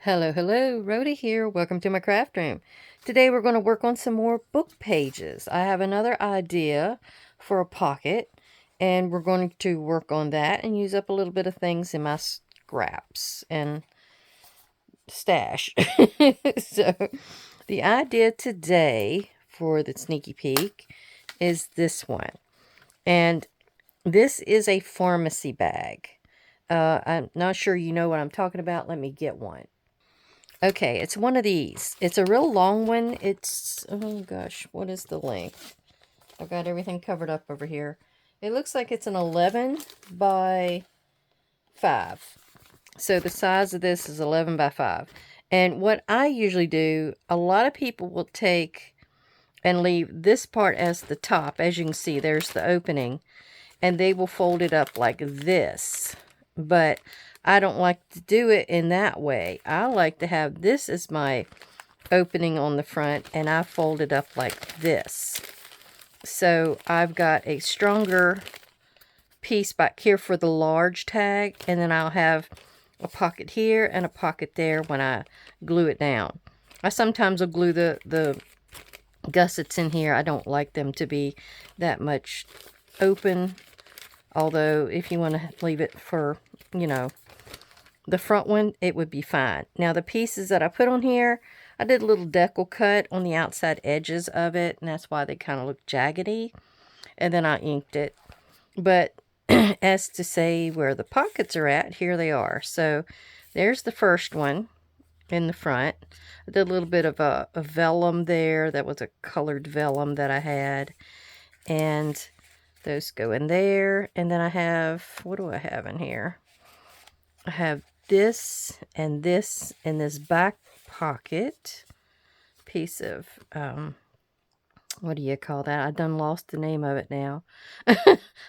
Hello, hello, Rhoda here. Welcome to my craft room. Today we're going to work on some more book pages. I have another idea for a pocket, and we're going to work on that and use up a little bit of things in my scraps and stash. So, the idea today for the sneaky peek is this one. And this is a pharmacy bag. I'm not sure you know what I'm talking about. Let me get one. Okay, it's one of these. It's a real long one. It's, oh gosh, what is the length? I've got everything covered up over here. It looks like it's an 11 by 5. So the size of this is 11 by 5. And what I usually do, a lot of people will take and leave this part as the top. As you can see, there's the opening. And they will fold it up like this. But I don't like to do it in that way. I like to have this as my opening on the front, and I fold it up like this. So I've got a stronger piece back here for the large tag, and then I'll have a pocket here and a pocket there when I glue it down. I sometimes will glue the gussets in here. I don't like them to be that much open, although if you want to leave it for, you know, the front one, it would be fine. Now the pieces that I put on here, I did a little decal cut on the outside edges of it, and that's why they kind of look jaggedy. And then I inked it. But as to say where the pockets are at, here they are. So there's the first one in the front. I did a little bit of a vellum there. That was a colored vellum that I had. And those go in there. And then I have, what do I have in here? I have this and this in this back pocket piece of, what do you call that? I done lost the name of it now.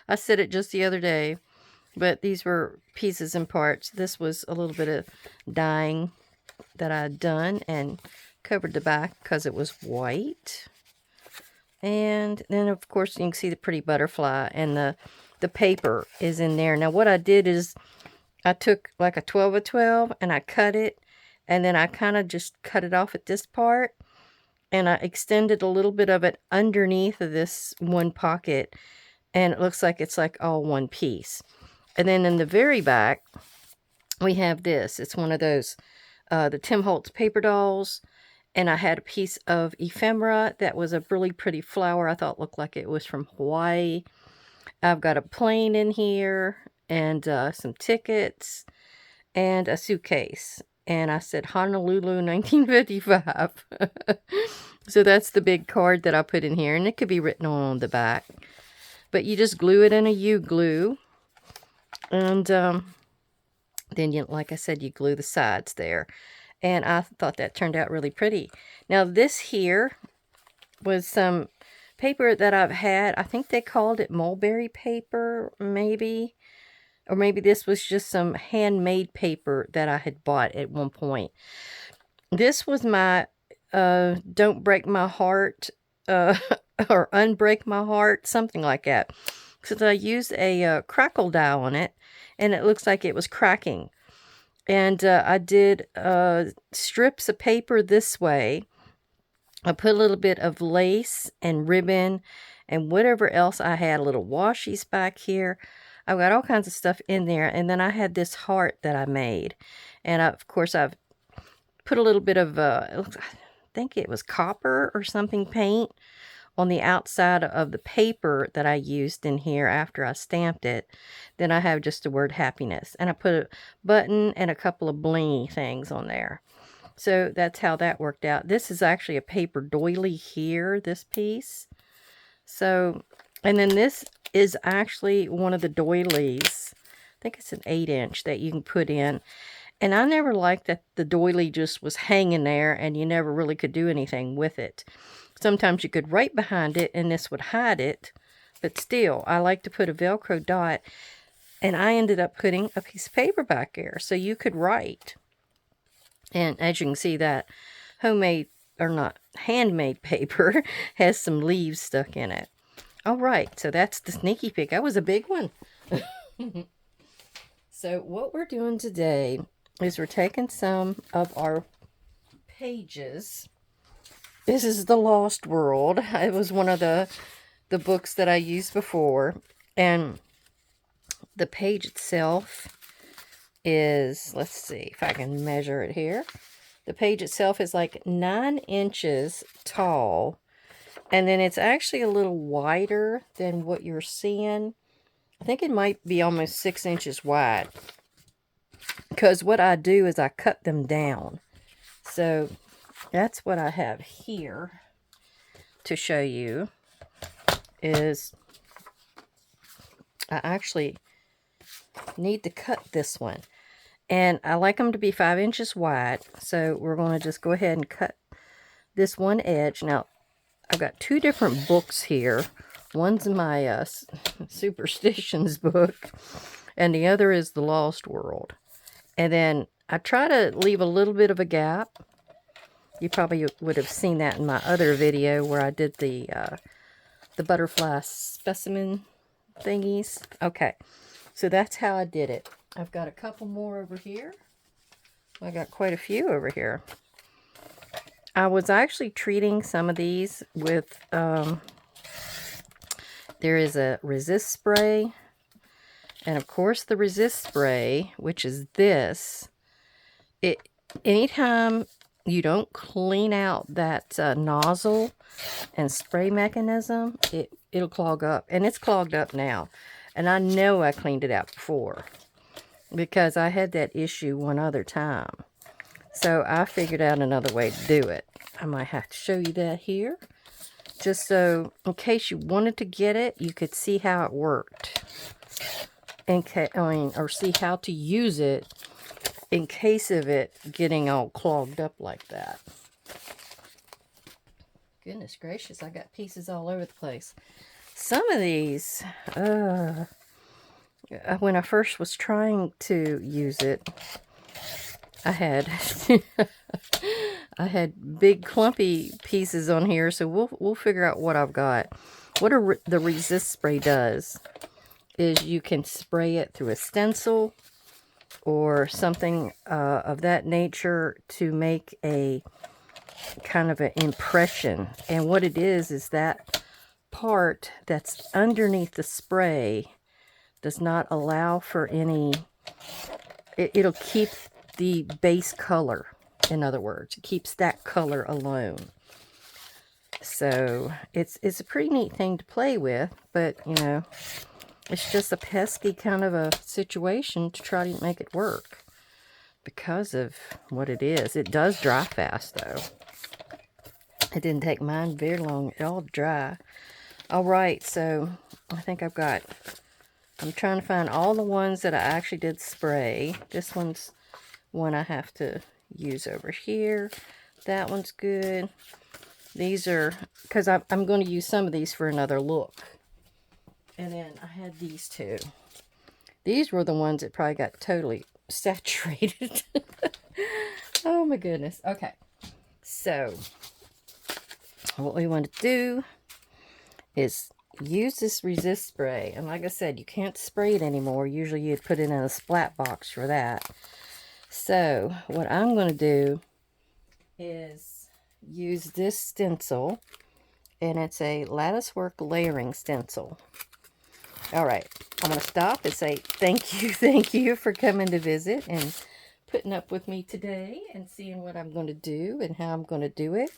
I said it just the other day, but these were pieces and parts. This was a little bit of dyeing that I'd done and covered the back because it was white. And then, of course, you can see the pretty butterfly, and the paper is in there. Now, what I did is I took like a 12 of 12 and I cut it, and then I kind of just cut it off at this part, and I extended a little bit of it underneath of this one pocket, and it looks like it's like all one piece. And then in the very back, we have this. It's one of those, the Tim Holtz paper dolls, and I had a piece of ephemera that was a really pretty flower. I thought looked like it was from Hawaii. I've got a plane in here, and some tickets, and a suitcase. And I said Honolulu 1955. So that's the big card that I put in here, and it could be written on the back. But you just glue it in a U-glue, and then, you, like I said, you glue the sides there. And I thought that turned out really pretty. Now this here was some paper that I've had. I think they called it mulberry paper, maybe. Or maybe this was just some handmade paper that I had bought at one point. This was my Don't Break My Heart or Unbreak My Heart, something like that. Because I used a crackle die on it, and it looks like it was cracking. And I did strips of paper this way. I put a little bit of lace and ribbon and whatever else I had, little washies back here. I've got all kinds of stuff in there. And then I had this heart that I made. And of course, I've put a little bit of, I think it was copper or something paint on the outside of the paper that I used in here after I stamped it. Then I have just the word happiness. And I put a button and a couple of blingy things on there. So that's how that worked out. This is actually a paper doily here, this piece. So, and then this is actually one of the doilies. I think it's an 8-inch that you can put in. And I never liked that the doily just was hanging there and you never really could do anything with it. Sometimes you could write behind it and this would hide it. But still, I like to put a Velcro dot. And I ended up putting a piece of paper back there so you could write. And as you can see, that homemade, or not, handmade paper has some leaves stuck in it. All right, so that's the sneaky peek. That was a big one. So what we're doing today is we're taking some of our pages. This is The Lost World. It was one of the books that I used before. And the page itself is, let's see if I can measure it here. The page itself is like 9 inches tall. And then it's actually a little wider than what you're seeing. I think it might be almost 6 inches wide. Because what I do is I cut them down. So that's what I have here to show you. Is I actually need to cut this one. And I like them to be 5 inches wide. So we're going to just go ahead and cut this one edge. Now, I've got 2 different books here. One's my superstitions book. And the other is The Lost World. And then I try to leave a little bit of a gap. You probably would have seen that in my other video where I did the butterfly specimen thingies. Okay, so that's how I did it. I've got a couple more over here. I got quite a few over here. I was actually treating some of these with, there is a resist spray. And of course the resist spray, which is this, anytime you don't clean out that nozzle and spray mechanism, it'll clog up. And it's clogged up now. And I know I cleaned it out before, because I had that issue one other time. So I figured out another way to do it. I might have to show you that here. Just so, in case you wanted to get it, you could see how it worked. Or see how to use it in case of it getting all clogged up like that. Goodness gracious, I got pieces all over the place. Some of these, when I first was trying to use it, I had I had big clumpy pieces on here, so we'll figure out what I've got. What the resist spray does is you can spray it through a stencil or something of that nature to make a kind of an impression. And what it is that part that's underneath the spray does not allow for any, it'll keep the base color. In other words, it keeps that color alone. So it's a pretty neat thing to play with, but you know, it's just a pesky kind of a situation to try to make it work because of what it is. It does dry fast though. It didn't take mine very long at all to dry. All right, so I think I'm trying to find all the ones that I actually did spray. This one's one I have to use over here. That one's good. These are, because I'm going to use some of these for another look. And then I had these 2. These were the ones that probably got totally saturated. Oh my goodness. Okay. So, what we want to do is use this resist spray. And like I said, you can't spray it anymore. Usually you'd put it in a splat box for that. So, what I'm going to do is use this stencil. And it's a latticework layering stencil. Alright, I'm going to stop and say thank you for coming to visit and putting up with me today and seeing what I'm going to do and how I'm going to do it.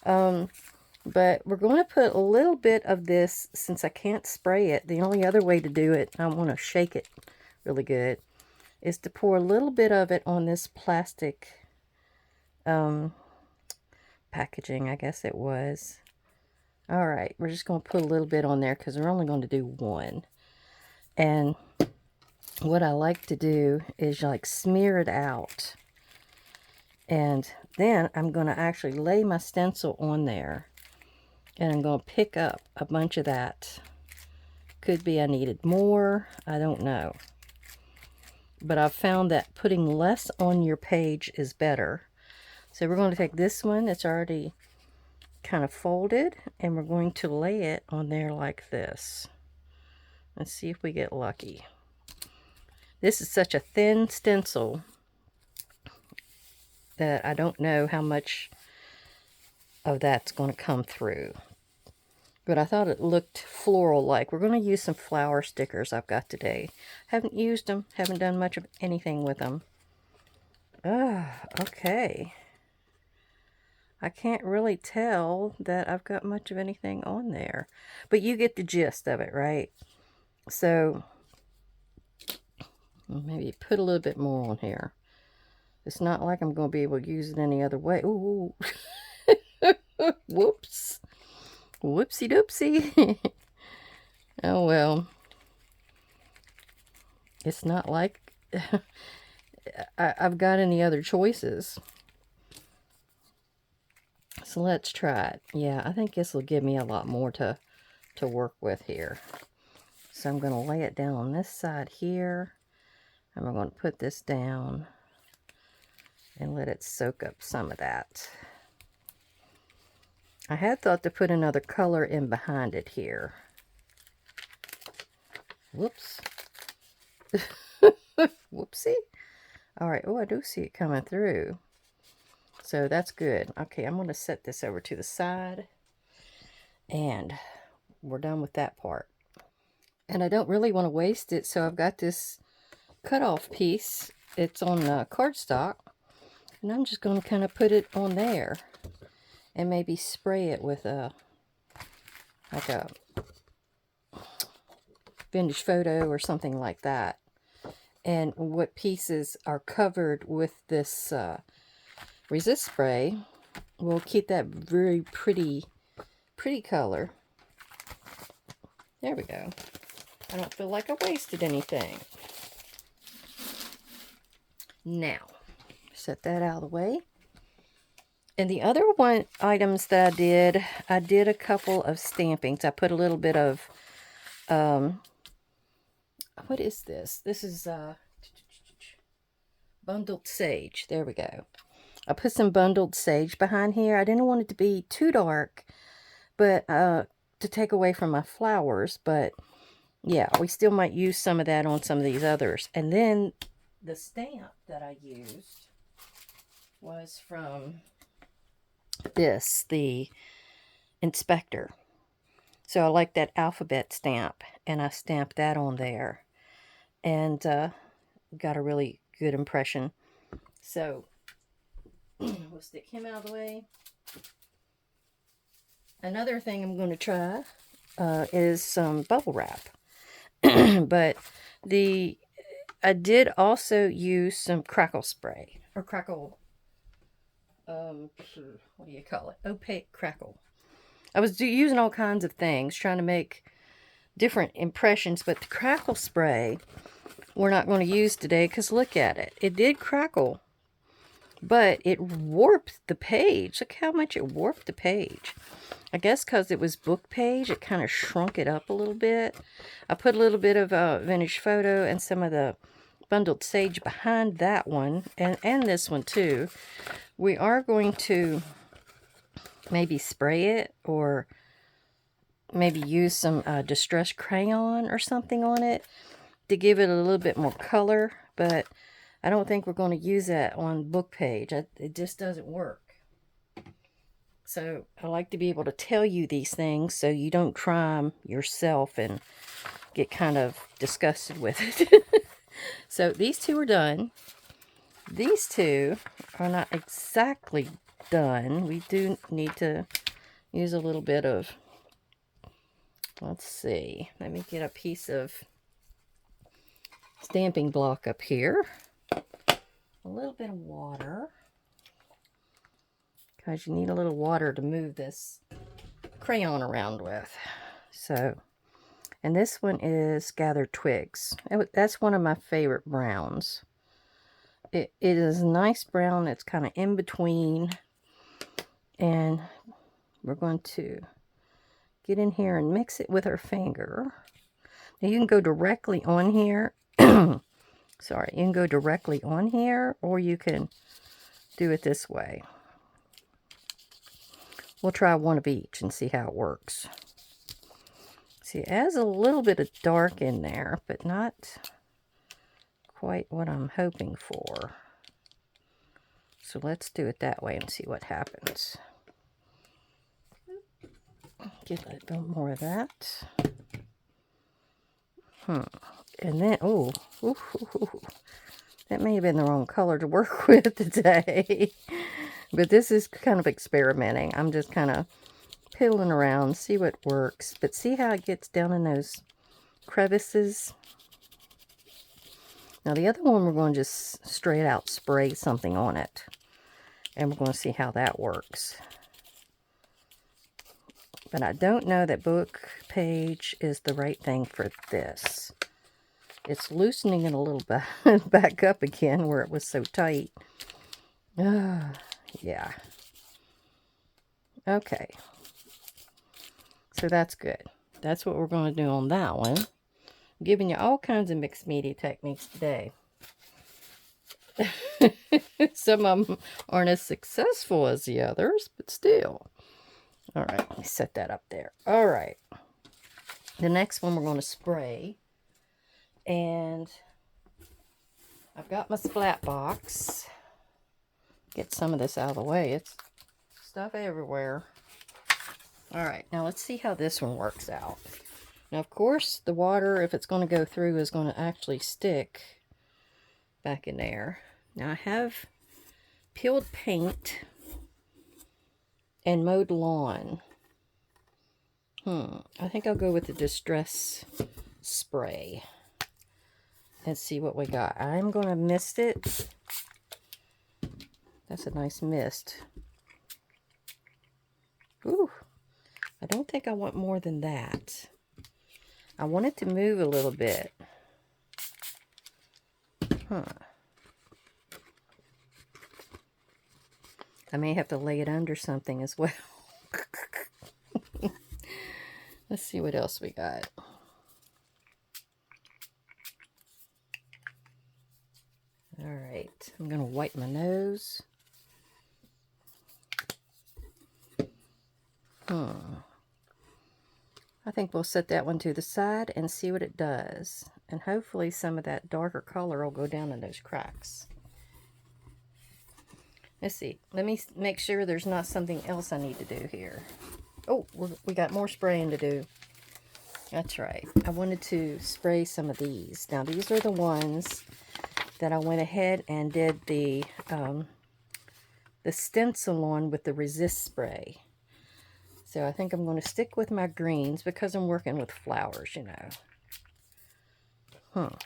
But we're going to put a little bit of this, since I can't spray it. The only other way to do it, I want to shake it really good, is to pour a little bit of it on this plastic packaging, I guess it was. Alright, we're just going to put a little bit on there because we're only going to do one. And what I like to do is like smear it out. And then I'm going to actually lay my stencil on there. And I'm going to pick up a bunch of that. Could be I needed more. I don't know. But I've found that putting less on your page is better. So we're going to take this one that's already kind of folded, and we're going to lay it on there like this. Let's see if we get lucky. This is such a thin stencil that I don't know how much of that's going to come through. But I thought it looked floral-like. We're going to use some flower stickers I've got today. Haven't used them. Haven't done much of anything with them. Okay. I can't really tell that I've got much of anything on there. But you get the gist of it, right? So, maybe put a little bit more on here. It's not like I'm going to be able to use it any other way. Ooh. Whoops. Whoopsie doopsie. Oh well. It's not like I've got any other choices. So let's try it. Yeah, I think this will give me a lot more to work with here. So I'm going to lay it down on this side here. And we're going to put this down and let it soak up some of that. I had thought to put another color in behind it here. Whoops. Whoopsie. All right. Oh, I do see it coming through. So that's good. Okay, I'm going to set this over to the side. And we're done with that part. And I don't really want to waste it, so I've got this cutoff piece. It's on cardstock. And I'm just going to kind of put it on there. And maybe spray it with like a vintage photo or something like that. And what pieces are covered with this resist spray will keep that very pretty color. There we go. I don't feel like I wasted anything. Now, set that out of the way. And the other items that I did a couple of stampings. I put a little bit of, what is this? This is bundled sage. There we go. I put some bundled sage behind here. I didn't want it to be too dark, but to take away from my flowers. But yeah, we still might use some of that on some of these others. And then the stamp that I used was from this, the inspector. So I like that alphabet stamp, and I stamped that on there, and got a really good impression. So we'll stick him out of the way. Another thing I'm going to try is some bubble wrap. But I did also use some crackle spray, or crackle, what do you call it? Opaque crackle. I was using all kinds of things, trying to make different impressions, but the crackle spray we're not going to use today, because look at it. It did crackle, but it warped the page. Look how much it warped the page. I guess because it was book page, it kind of shrunk it up a little bit. I put a little bit of vintage photo and some of the bundled sage behind that one, and this one too. We are going to maybe spray it, or maybe use some distressed crayon or something on it to give it a little bit more color, but I don't think we're going to use that on book page. It just doesn't work. So I like to be able to tell you these things so you don't try them yourself and get kind of disgusted with it. So these two are done. These two are not exactly done. We do need to use a little bit of, let's see, let me get a piece of stamping block up here. A little bit of water, because you need a little water to move this crayon around with. So, and this one is Gathered Twigs. That's one of my favorite browns. It is a nice brown. It's kind of in between. And we're going to get in here and mix it with our finger. Now you can go directly on here. Sorry, you can go directly on here, or you can do it this way. We'll try one of each and see how it works. See, it has a little bit of dark in there, but not quite what I'm hoping for. So let's do it that way and see what happens. Get a little more of that. And then, oh, that may have been the wrong color to work with today. But this is kind of experimenting. I'm just kind of piddling around, see what works. But see how it gets down in those crevices? Now the other one, we're going to just straight out spray something on it. And we're going to see how that works. But I don't know that book page is the right thing for this. It's loosening it a little bit back up again where it was so tight. Yeah. Okay. So that's good. That's what we're going to do on that one. I'm giving you all kinds of mixed media techniques today. Some of them aren't as successful as the others, but still. All right, let me set that up there. All right. The next one we're going to spray. And I've got my splat box. Get some of this out of the way. It's stuff everywhere. All right, now let's see how this one works out. Now, of course, the water, if it's going to go through, is going to actually stick back in there. Now, I have peeled paint and mowed lawn. I think I'll go with the Distress spray and see what we got. I'm going to mist it. That's a nice mist. Ooh, I don't think I want more than that. I want it to move a little bit. I may have to lay it under something as well. Let's see what else we got. All right, I'm going to wipe my nose. I think we'll set that one to the side and see what it does. And hopefully some of that darker color will go down in those cracks. Let's see. Let me make sure there's not something else I need to do here. Oh, we got more spraying to do. That's right. I wanted to spray some of these. Now, these are the ones that I went ahead and did the stencil on with the resist spray. So I think I'm going to stick with my greens because I'm working with flowers, you know.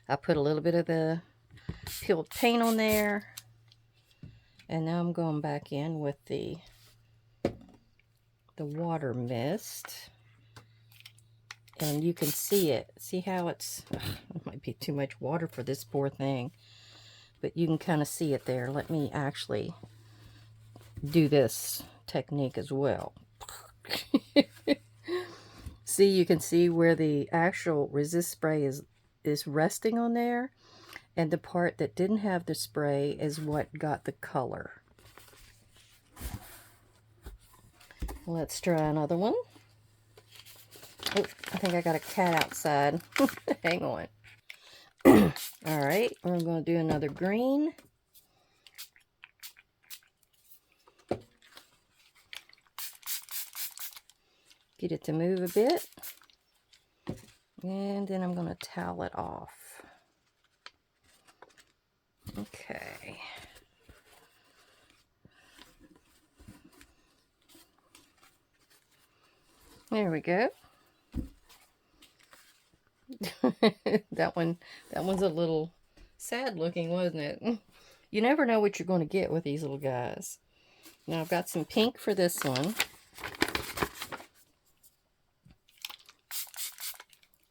I put a little bit of the peeled paint on there. And now I'm going back in with the water mist. And you can see it. See how it's... it might be too much water for this poor thing. But you can kind of see it there. Let me actually do this technique as well. See, you can see where the actual resist spray is resting on there. And the part that didn't have the spray is what got the color. Let's try another one. Oh, I think I got a cat outside. Hang on. All right, we're going to do another green. Get it to move a bit. And then I'm going to towel it off. Okay. There we go. that one's a little sad looking, wasn't it? You never know what you're going to get with these little guys. Now I've got some pink for this one.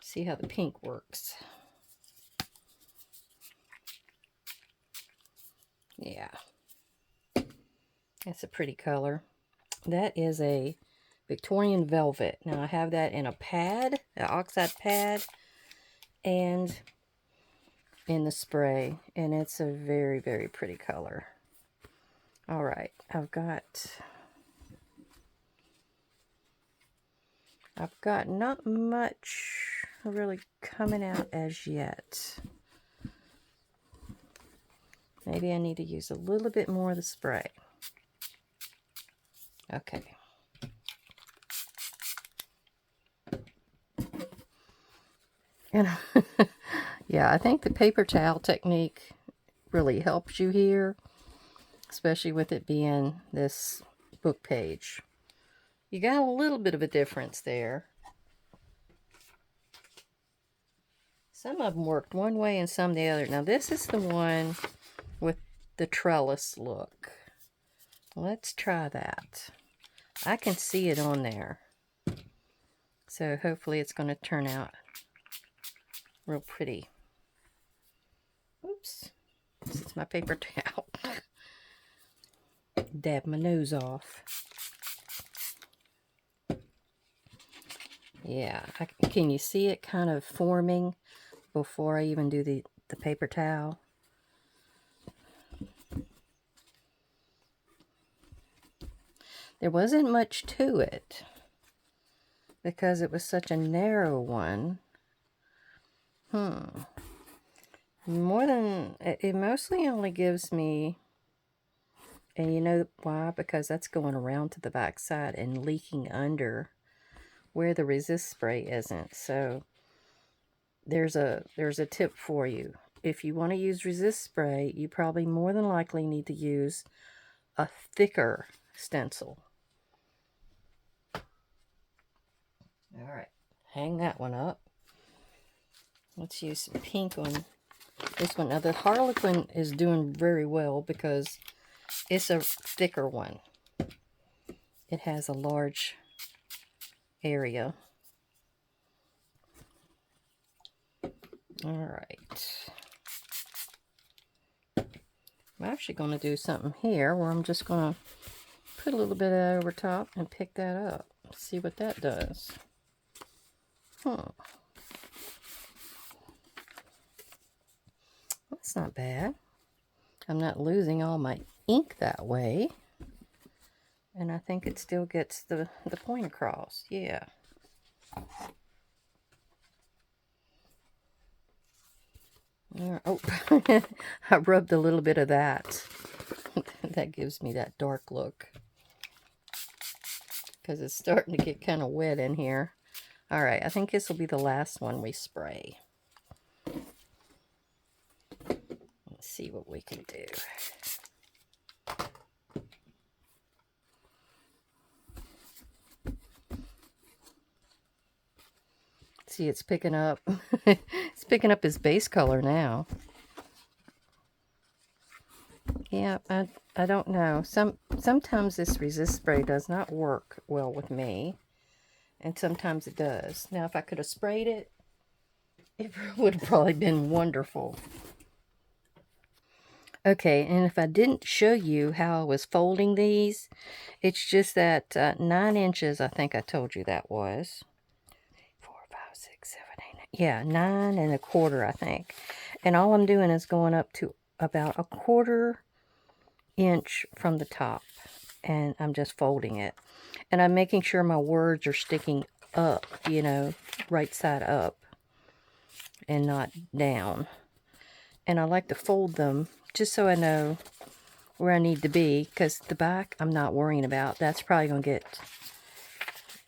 See how the pink works. Yeah. That's a pretty color. That is a Victorian velvet. Now I have that in a pad, an oxide pad, and in the spray, and it's a very, very pretty color. All right, I've got not much really coming out as yet. Maybe I need to use a little bit more of the spray. Okay. And yeah, I think the paper towel technique really helps you here, especially with it being this book page. You got a little bit of a difference there. Some of them worked one way and some the other. Now this is the one with the trellis look. Let's try that. I can see it on there. So hopefully it's going to turn out real pretty. Oops. This is my paper towel. Dab my nose off. Yeah, can you see it kind of forming before I even do the paper towel? There wasn't much to it because it was such a narrow one. More than, it mostly only gives me, and you know why? Because that's going around to the back side and leaking under where the resist spray isn't. So there's a tip for you. If you want to use resist spray, you probably more than likely need to use a thicker stencil. All right, hang that one up. Let's use some pink on this one. Now the Harlequin is doing very well because it's a thicker one. It has a large area. All right. I'm actually going to do something here where I'm just going to put a little bit over top and pick that up. See what that does. That's not bad. I'm not losing all my ink that way. And I think it still gets the point across. Yeah. Oh, I rubbed a little bit of that. That gives me that dark look. Because it's starting to get kind of wet in here. All right, I think this will be the last one we spray. Let's see what we can do. See, it's picking up. It's picking up his base color now. Yeah, I don't know. Sometimes this resist spray does not work well with me, and sometimes it does. Now, if I could have sprayed it, it would have probably been wonderful. Okay, and if I didn't show you how I was folding these, it's just that 9 inches, I think I told you that was. 4, 5, 6, 7, 8, 9. Yeah, 9 1/4, I think. And all I'm doing is going up to about 1/4 inch from the top, and I'm just folding it. And I'm making sure my words are sticking up, you know, right side up and not down. And I like to fold them just so I know where I need to be, because the back I'm not worrying about. That's probably going to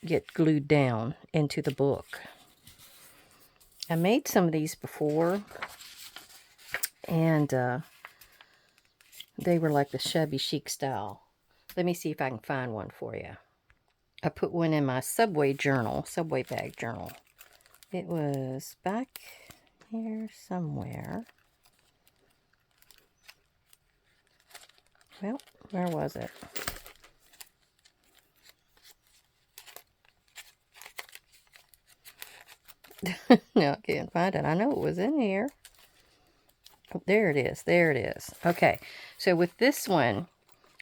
get glued down into the book. I made some of these before, and they were like the shabby chic style. Let me see if I can find one for you. I put one in my Subway bag journal. It was back here somewhere. Well, where was it? No, I can't find it. I know it was in here. Oh, there it is. There it is. Okay, so with this one,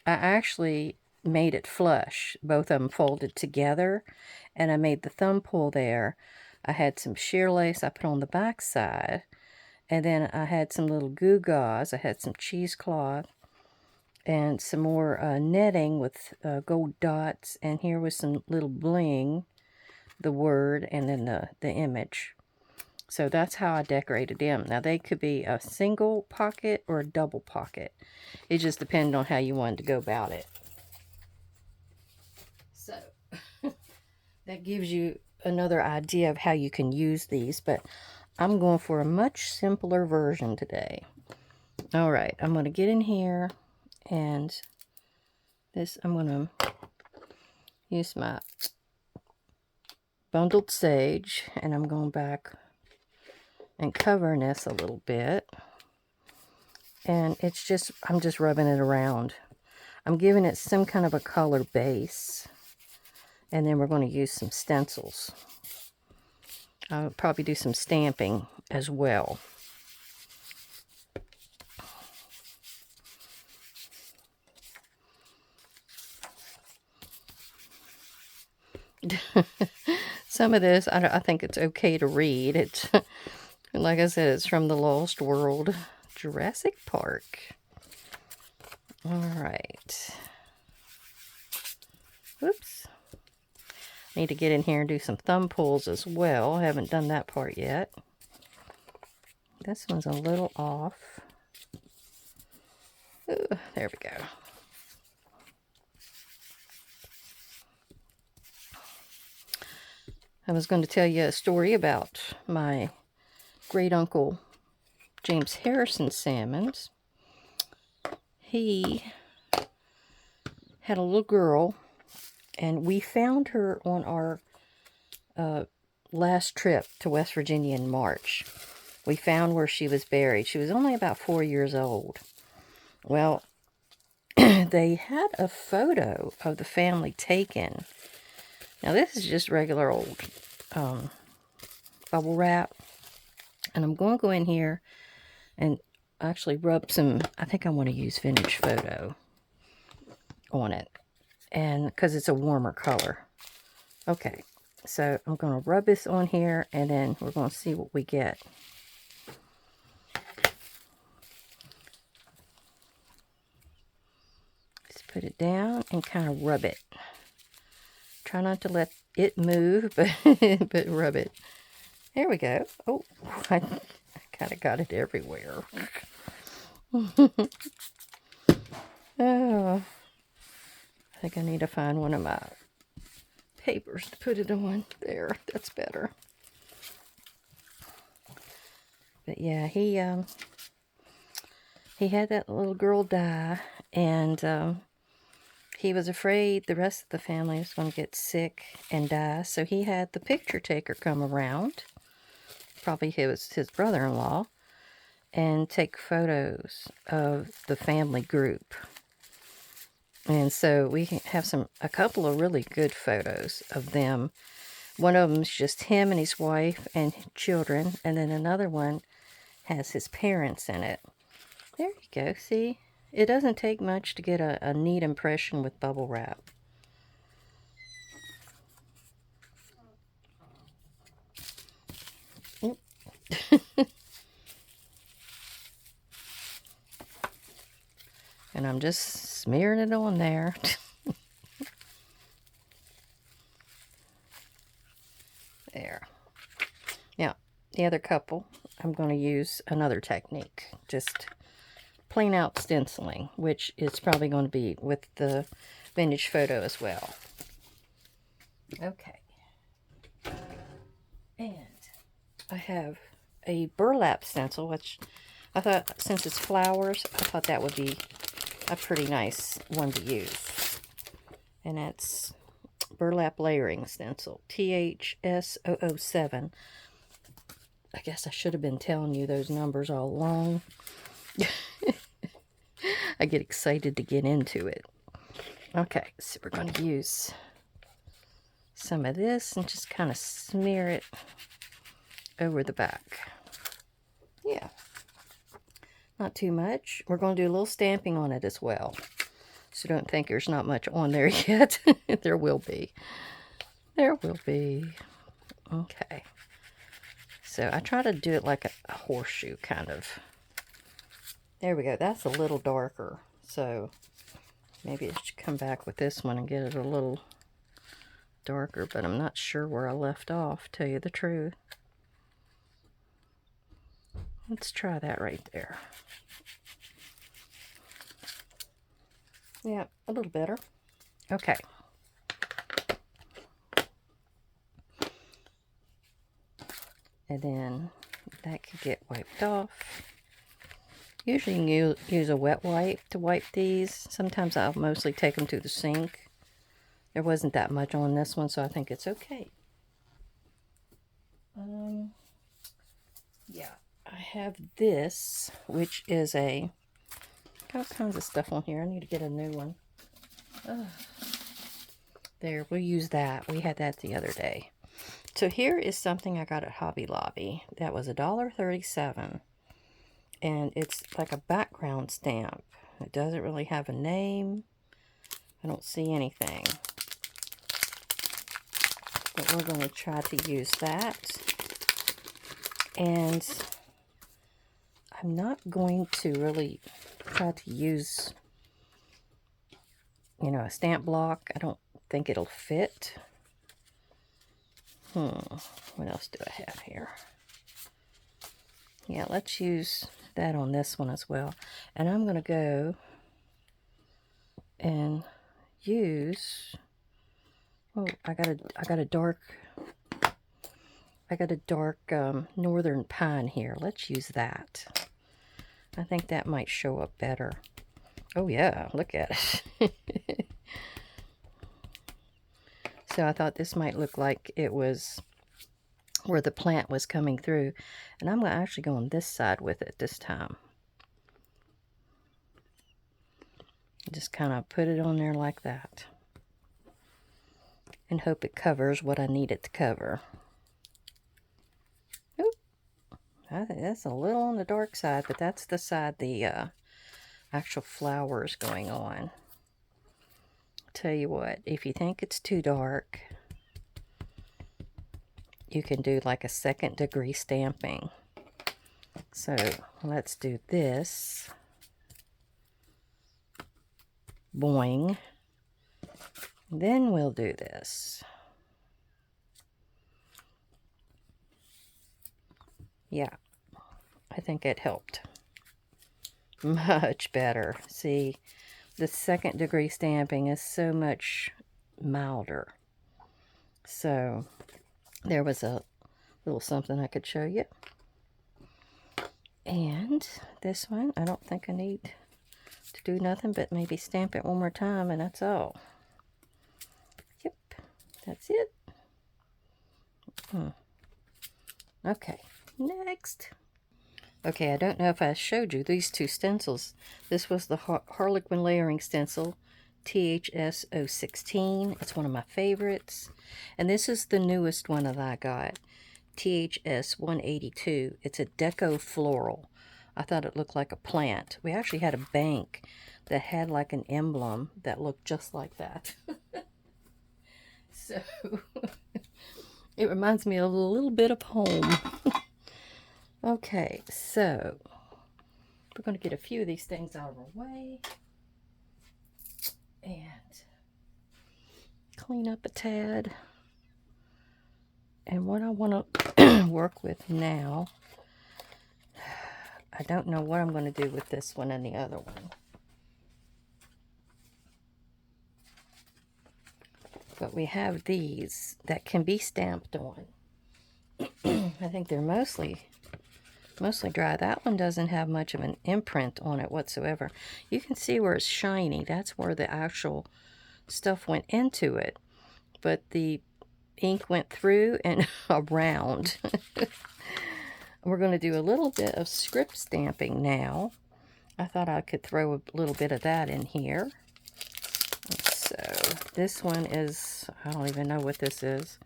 I actually made it flush. Both of them folded together, and I made the thumb pull there. I had some sheer lace I put on the back side, and then I had some little gewgaws. I had some cheesecloth and some more netting with gold dots, and here was some little bling, the word, and then the image. So that's how I decorated them. Now they could be a single pocket or a double pocket. It just depended on how you wanted to go about it. So that gives you another idea of how you can use these, but I'm going for a much simpler version today. All right, I'm going to get in here, and this, I'm going to use my bundled sage, and I'm going back and covering this a little bit. And it's just, I'm just rubbing it around. I'm giving it some kind of a color base. And then we're going to use some stencils. I'll probably do some stamping as well. Some of this, I think it's okay to read. It's, like I said, it's from the Lost World, Jurassic Park. All right. Whoops. Need to get in here and do some thumb pulls as well. I haven't done that part yet. This one's a little off. Ooh, there we go. I was going to tell you a story about my great uncle James Harrison Salmons. He had a little girl, and we found her on our last trip to West Virginia in March. We found where she was buried. She was only about 4 years old. Well, they had a photo of the family taken. Now, this is just regular old bubble wrap. And I'm going to go in here and actually rub some, I think I want to use vintage photo on it. And because it's a warmer color. Okay, so I'm going to rub this on here, and then we're going to see what we get. Just put it down and kind of rub it. Try not to let it move, but, but rub it. There we go. Oh, I kind of got it everywhere. Oh, I think I need to find one of my papers to put it on. There, that's better. But yeah, he had that little girl die, and he was afraid the rest of the family was going to get sick and die, so he had the picture taker come around, probably his brother-in-law, and take photos of the family group. And so we have a couple of really good photos of them. One of them is just him and his wife and children, and then another one has his parents in it. There you go, see? It doesn't take much to get a neat impression with bubble wrap. And I'm just smearing it on there. There. Now, the other couple, I'm going to use another technique. Just plain out stenciling, which is probably going to be with the vintage photo as well. Okay. And I have a burlap stencil, which I thought, since it's flowers, I thought that would be a pretty nice one to use. And that's burlap layering stencil, THS007. I guess I should have been telling you those numbers all along. I get excited to get into it. Okay, so we're going to use some of this and just kind of smear it over the back. Yeah, not too much. We're going to do a little stamping on it as well. So don't think there's not much on there yet. There will be. There will be. Okay. So I try to do it like a horseshoe kind of. There we go. That's a little darker. So maybe I should come back with this one and get it a little darker. But I'm not sure where I left off, tell you the truth. Let's try that right there. Yeah, a little better. Okay. And then that could get wiped off. Usually you use a wet wipe to wipe these. Sometimes I'll mostly take them to the sink. There wasn't that much on this one, so I think it's okay. Yeah, I have this, which is got all kinds of stuff on here. I need to get a new one. There, we'll use that. We had that the other day. So here is something I got at Hobby Lobby. That was $1.37. And it's like a background stamp. It doesn't really have a name. I don't see anything. But we're going to try to use that. And I'm not going to really try to use, you know, a stamp block. I don't think it'll fit. What else do I have here? Yeah, let's use that on this one as well. And I'm going to go and use, oh, I got a dark northern pine here. Let's use that. I think that might show up better. Oh yeah, look at it. So I thought this might look like it was where the plant was coming through. And I'm going to actually go on this side with it this time. Just kind of put it on there like that. And hope it covers what I need it to cover. Oop. I think that's a little on the dark side, but that's the side the actual flower is going on. Tell you what, if you think it's too dark, you can do like a 2nd degree stamping. So let's do this. Boing. Then we'll do this. Yeah, I think it helped. Much better. See, the 2nd degree stamping is so much milder. So there was a little something I could show you. And this one, I don't think I need to do nothing but maybe stamp it one more time, and that's all. Yep, that's it. Okay, next. Okay, I don't know if I showed you these 2 stencils. This was the Harlequin Layering Stencil, THS 016. It's one of my favorites. And this is the newest one that I got, THS 182. It's a Deco Floral. I thought it looked like a plant. We actually had a bank that had like an emblem that looked just like that. So, it reminds me of a little bit of home. Okay, so we're going to get a few of these things out of our way and clean up a tad. And what I want to work with now, I don't know what I'm going to do with this one and the other one. But we have these that can be stamped on. I think they're mostly dry. That one doesn't have much of an imprint on it whatsoever. You can see where it's shiny. That's where the actual stuff went into it. But the ink went through and around. We're going to do a little bit of script stamping now. I thought I could throw a little bit of that in here. So this one is, I don't even know what this is.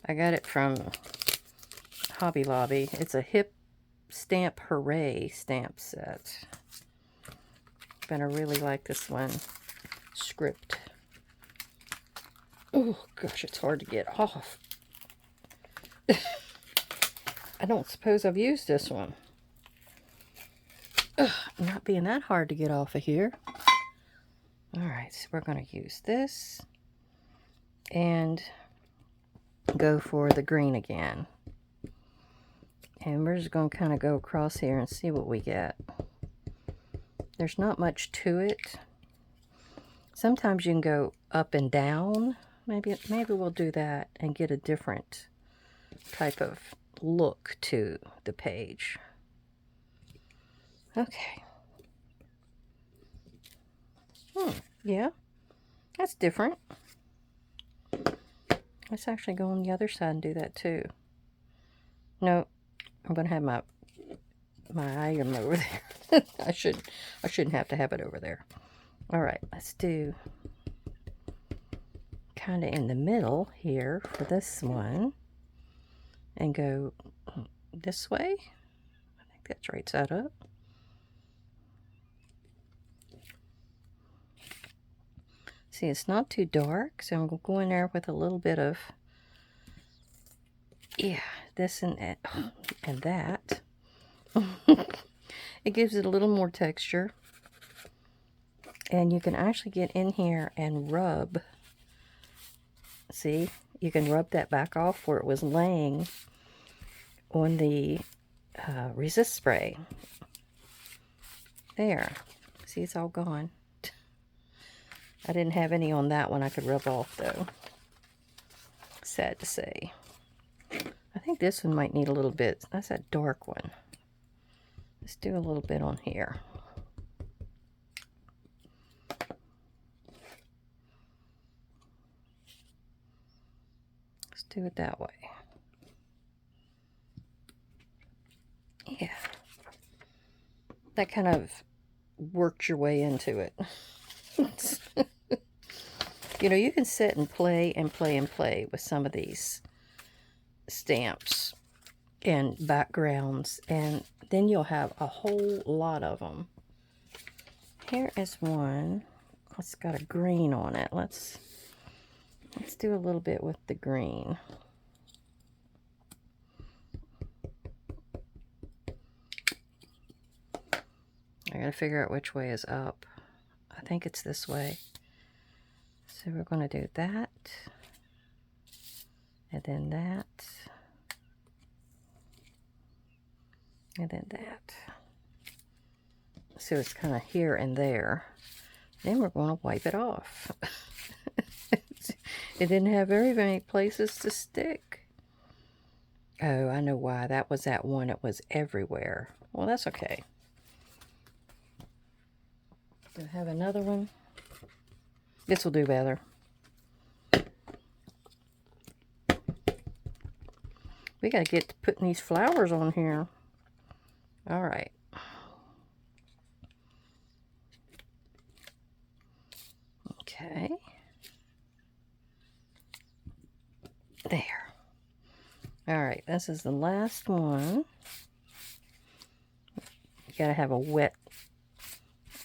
I got it from Hobby Lobby. It's a Hip Stamp Hooray stamp set. But I really like this one. Script. Oh gosh, it's hard to get off. I don't suppose I've used this one. Ugh, not being that hard to get off of here. Alright, so we're going to use this and go for the green again. And we're just going to kind of go across here and see what we get. There's not much to it. Sometimes you can go up and down. Maybe we'll do that and get a different type of look to the page. Okay. Yeah, that's different. Let's actually go on the other side and do that too. No, I'm gonna have my item over there. I shouldn't have to have it over there. All right, let's do kind of in the middle here for this one, and go this way. I think that's right side up. See, it's not too dark, so I'm going to go in there with a little bit of, yeah, this and that, and that. It gives it a little more texture. And you can actually get in here and rub. See, you can rub that back off where it was laying on the resist spray. There. See, it's all gone. I didn't have any on that one I could rub off, though. Sad to say. I think this one might need a little bit. That's that dark one. Let's do a little bit on here. Let's do it that way. Yeah. That kind of worked your way into it. You know, you can sit and play and play and play with some of these stamps and backgrounds, and then you'll have a whole lot of them. Here is one. It's got a green on it. Let's do a little bit with the green. I gotta figure out which way is up. I think it's this way. So we're going to do that, and then that, and then that. So it's kind of here and there. Then we're going to wipe it off. It didn't have very many places to stick. Oh, I know why. That was that one. It was everywhere. Well, that's okay. Do I have another one? This will do better. We gotta get to putting these flowers on here. All right. Okay. There. All right, this is the last one. You gotta have a wet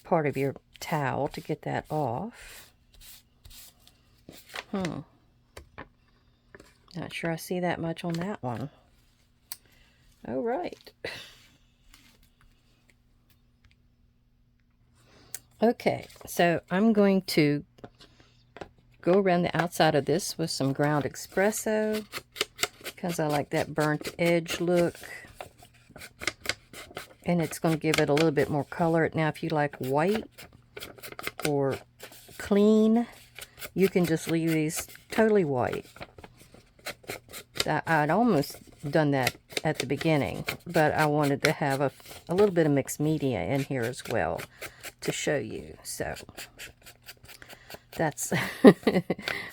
part of your towel to get that off. Not sure I see that much on that one. All right. Okay, so I'm going to go around the outside of this with some ground espresso because I like that burnt edge look. And it's going to give it a little bit more color. Now, if you like white or clean, you can just leave these totally white. I'd almost done that at the beginning, but I wanted to have a little bit of mixed media in here as well to show you. So that's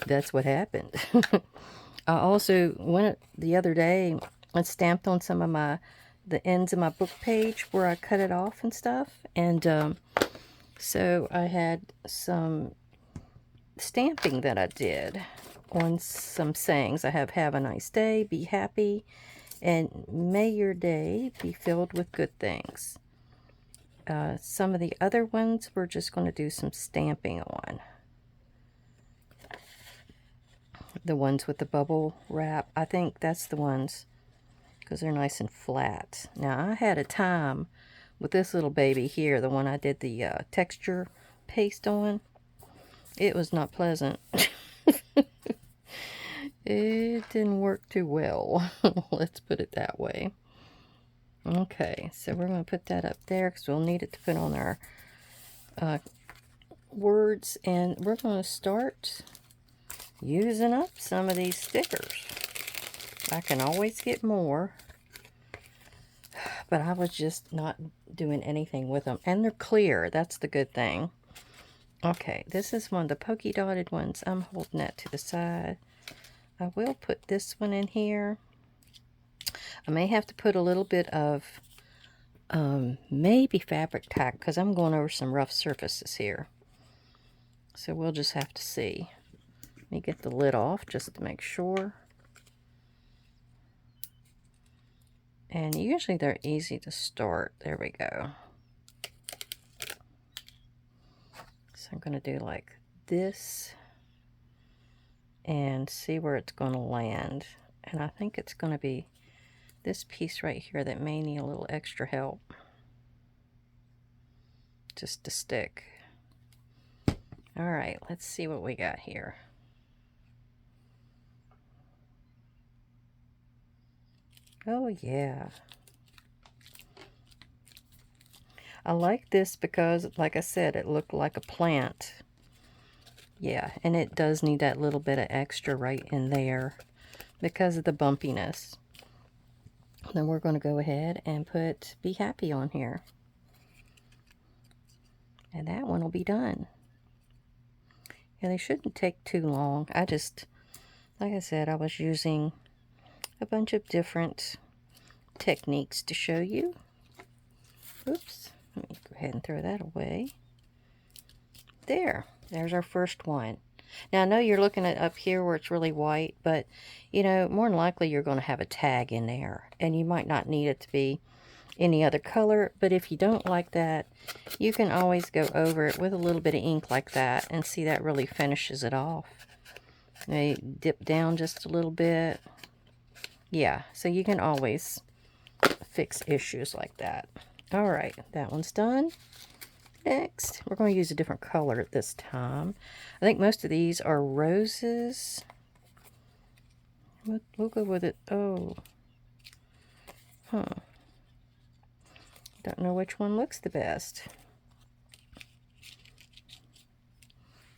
that's what happened. I also went the other day and stamped on some of the ends of my book page where I cut it off and stuff, and so I had some stamping that I did on some sayings. I have a nice day, be happy, and may your day be filled with good things. Some of the other ones we're just going to do some stamping on. The ones with the bubble wrap, I think that's the ones because they're nice and flat. Now, I had a time with this little baby here, the one I did the texture paste on. It was not pleasant. It didn't work too well. Let's put it that way. Okay, so we're going to put that up there because we'll need it to put on our words, and we're going to start using up some of these stickers. I can always get more, but I was just not doing anything with them, and they're clear. That's the good thing. Okay, this is one of the polka dotted ones. I'm holding that to the side. I will put this one in here. I may have to put a little bit of maybe fabric tack because I'm going over some rough surfaces here. So we'll just have to see. Let me get the lid off just to make sure. And usually they're easy to start. There we go. So I'm going to do like this and see where it's going to land. And I think it's going to be this piece right here that may need a little extra help just to stick. All right, let's see what we got here. Oh yeah. I like this because, like I said, it looked like a plant. Yeah, and it does need that little bit of extra right in there because of the bumpiness. Then we're going to go ahead and put Be Happy on here. And that one will be done. Yeah, they shouldn't take too long. I just, like I said, I was using a bunch of different techniques to show you. Oops, let me go ahead and throw that away. There's our first one. Now I know you're looking at up here where it's really white, but you know, more than likely you're going to have a tag in there, and you might not need it to be any other color, but if you don't like that, you can always go over it with a little bit of ink like that, and see, that really finishes it off. They dip down just a little bit. Yeah, so you can always fix issues like that. All right, that one's done. Next, we're going to use a different color this time. I think most of these are roses. We'll go with it. Oh. Huh. Don't know which one looks the best.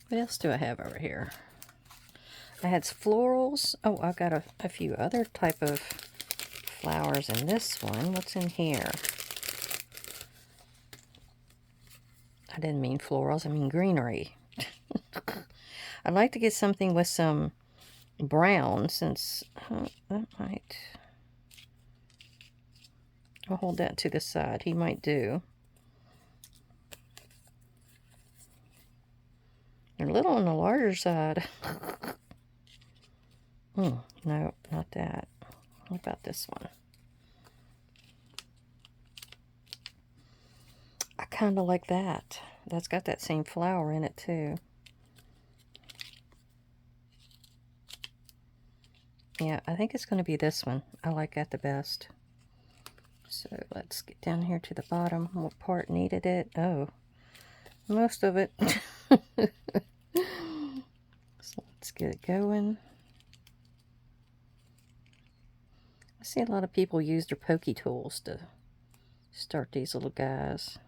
What else do I have over here? I had florals. Oh, I got a few other type of flowers in this one. What's in here? I didn't mean florals, I mean greenery. I'd like to get something with some brown, since that might... I'll hold that to the side. He might do. They're a little on the larger side. No, not that. What about this one? I kind of like that. That's got that same flower in it too. Yeah, I think it's going to be this one. I like that the best. So let's get down here to the bottom. What part needed it? Oh, most of it. So let's get it going. I see a lot of people use their pokey tools to start these little guys.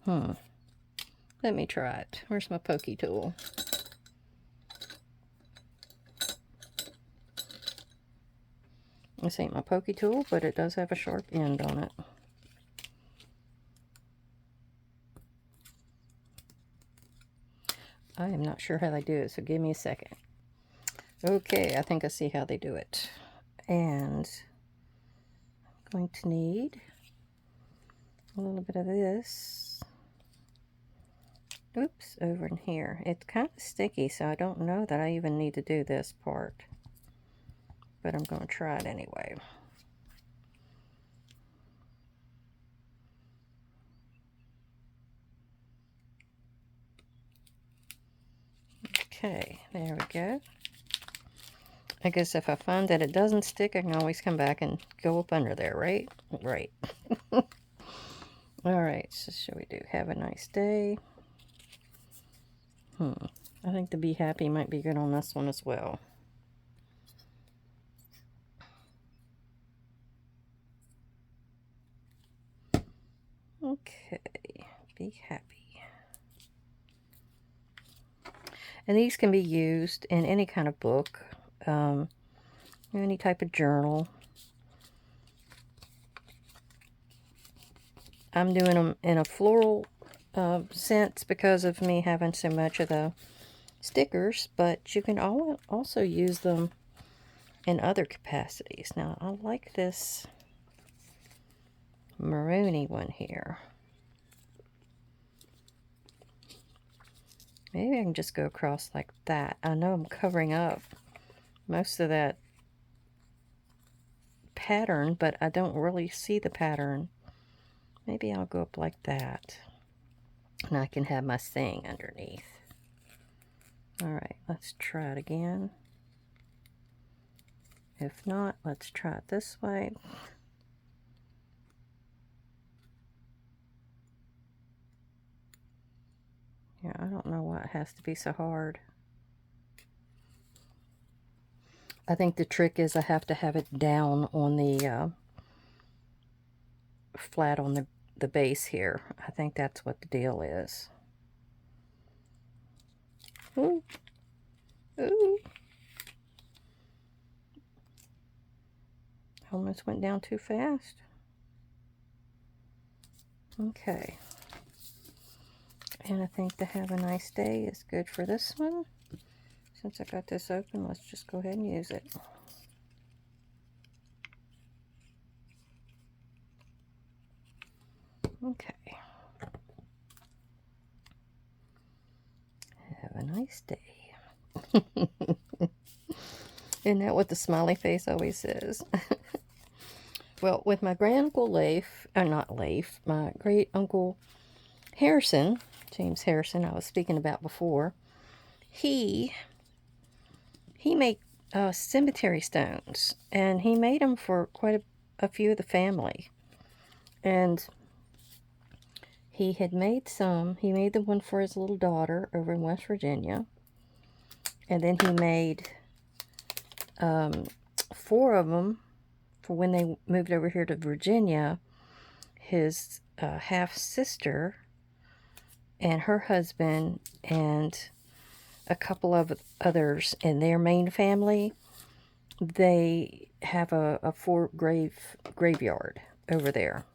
Let me try it. Where's my pokey tool? This ain't my pokey tool, but it does have a sharp end on it. I am not sure how they do it, so give me a second. Okay, I think I see how they do it. And I'm going to need a little bit of this. Oops, over in here. It's kind of sticky, so I don't know that I even need to do this part. But I'm going to try it anyway. Okay, there we go. I guess if I find that it doesn't stick, I can always come back and go up under there, right? Right. Alright, so shall we do Have a Nice Day? I think the Be Happy might be good on this one as well. Be happy. And these can be used in any kind of book, any type of journal. I'm doing them in a floral sense because of me having so much of the stickers, but you can also use them in other capacities. Now, I like this maroony one here. Maybe I can just go across like that. I know I'm covering up most of that pattern, but I don't really see the pattern. Maybe I'll go up like that. And I can have my thing underneath. Alright, let's try it again. If not, let's try it this way. Yeah, I don't know why it has to be so hard. I think the trick is I have to have it down on the flat on the base here. I think that's what the deal is. Ooh. Ooh. Almost went down too fast. Okay. And I think the Have a Nice Day is good for this one. Since I got this open, let's just go ahead and use it. Okay. Have a nice day. Isn't that what the smiley face always says? Well, with my granduncle Leif, or not Leif, my great uncle Harrison, James Harrison, I was speaking about before, he made cemetery stones, and he made them for quite a few of the family. And he had made some. He made the one for his little daughter over in West Virginia, and then he made 4 of them for when they moved over here to Virginia. His half-sister and her husband and a couple of others in their main family, they have a graveyard over there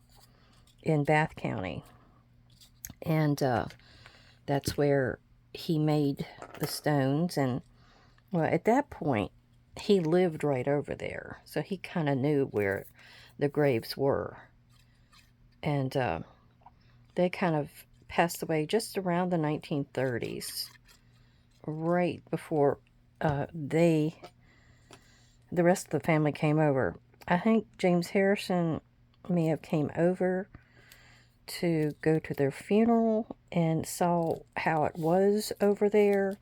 in Bath County. And that's where he made the stones. And, well, at that point, he lived right over there. So he kind of knew where the graves were. And they kind of passed away just around the 1930s. Right before the rest of the family came over. I think James Harrison may have came over to go to their funeral and saw how it was over there.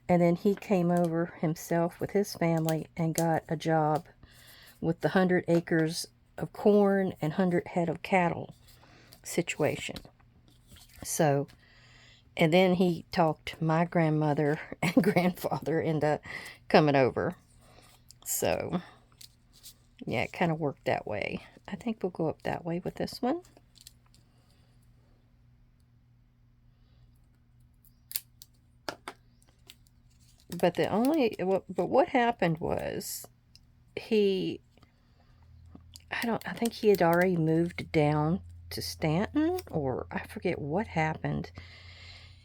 And then he came over himself with his family and got a job with the 100 acres of corn and 100 head of cattle situation. So, and then he talked my grandmother and grandfather into coming over. So, yeah, it kind of worked that way. I think we'll go up that way with this one. But what happened was I think he had already moved down to Stanton, or I forget what happened.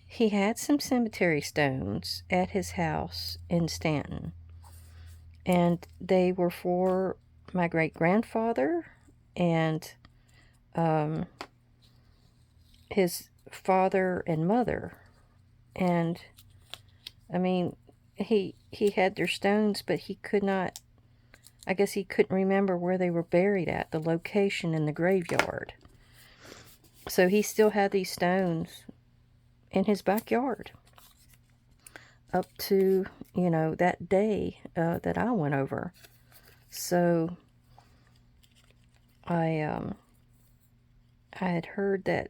He had some cemetery stones at his house in Stanton, and they were for my great-grandfather and his father and mother. And I mean, he had their stones, but he could not, I guess he couldn't remember where they were buried at, the location in the graveyard. So he still had these stones in his backyard up to, that day that I went over. So I had heard that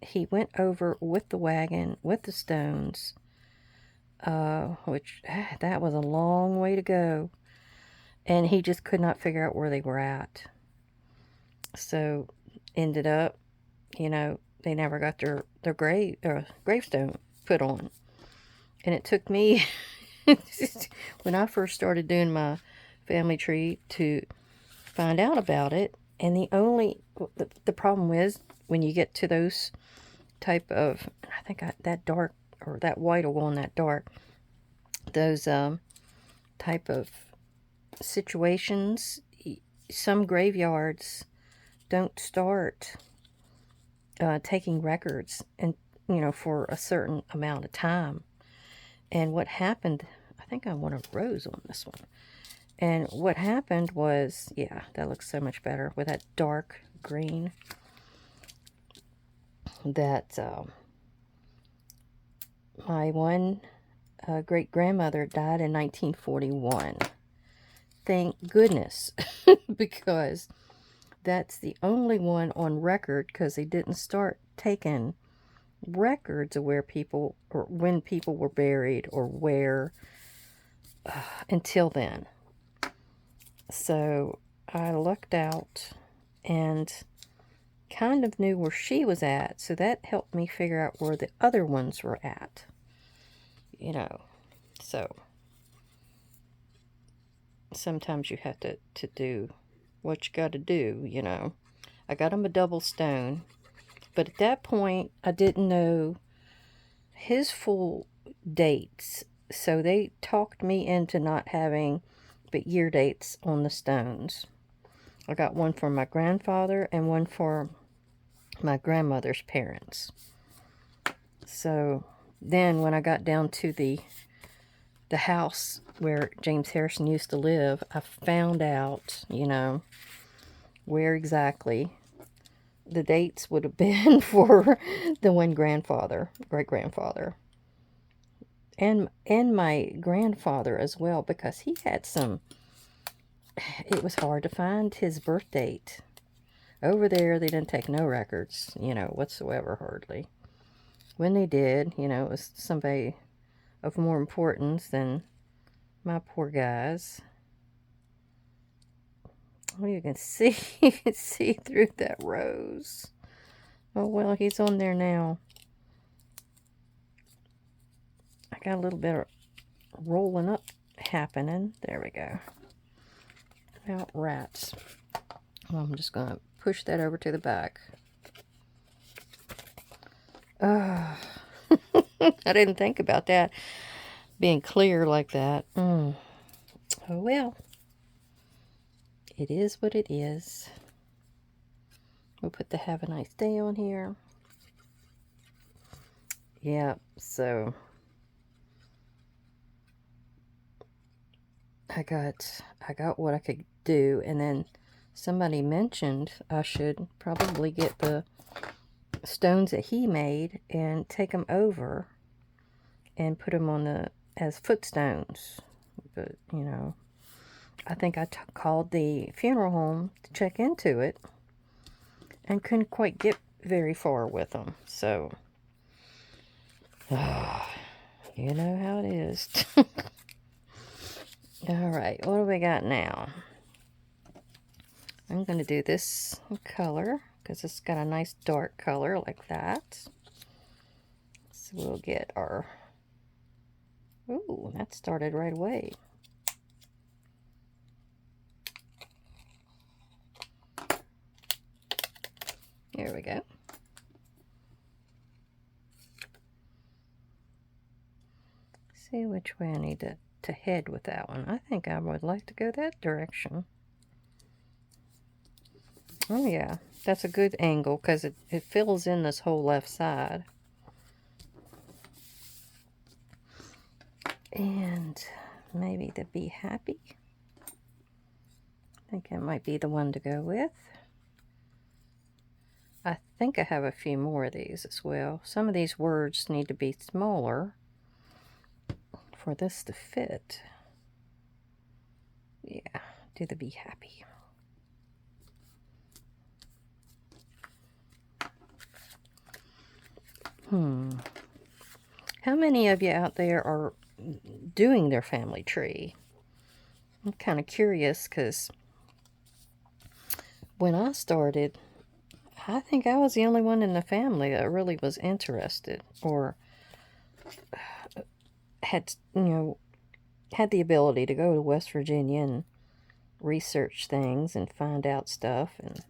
he went over with the wagon, with the stones, which that was a long way to go. And he just could not figure out where they were at. So ended up, they never got their gravestone put on. And it took me, when I first started doing my family tree, to find out about it. And the problem is, when you get to those type of, I think that dark, or that white will go on that dark, those type of situations, some graveyards don't start taking records, and for a certain amount of time. And what happened, I think I want a rose on this one. And what happened was, yeah, that looks so much better with that dark green. That my one great-grandmother died in 1941. Thank goodness, because that's the only one on record, because they didn't start taking records of where people, or when people were buried, or where, until then. So I lucked out and kind of knew where she was at, so that helped me figure out where the other ones were at. So sometimes you have to do what you got to do, I got him a double stone, but at that point, I didn't know his full dates, so they talked me into not having but year dates on the stones. I got one for my grandfather and one for my grandmother's parents. So then when I got down to the house where James Harrison used to live, I found out, where exactly the dates would have been for the one great-grandfather. And my grandfather as well, because he had some, it was hard to find his birth date. Over there, they didn't take no records, whatsoever, hardly. When they did, it was somebody of more importance than my poor guys. Well, you can see through that rose. Oh, well, he's on there now. I got a little bit of rolling up happening. There we go. About rats. Well, I'm just going to push that over to the back. I didn't think about that being clear like that. Oh, well. It is what it is. We'll put the have a nice day on here. Yeah, so I got what I could do, and then somebody mentioned I should probably get the stones that he made and take them over and put them on as footstones. But, I think I called the funeral home to check into it and couldn't quite get very far with them. So, you know how it is. All right, what do we got now? I'm going to do this color because it's got a nice dark color like that. So we'll get our... Ooh, that started right away. There we go. See which way I need to head with that one. I think I would like to go that direction. Oh yeah, that's a good angle because it fills in this whole left side. And maybe the Be Happy. I think that might be the one to go with. I think I have a few more of these as well. Some of these words need to be smaller for this to fit. Yeah, do the Be Happy. How many of you out there are doing their family tree? I'm kind of curious because when I started, I think I was the only one in the family that really was interested or had, had the ability to go to West Virginia and research things and find out stuff. And,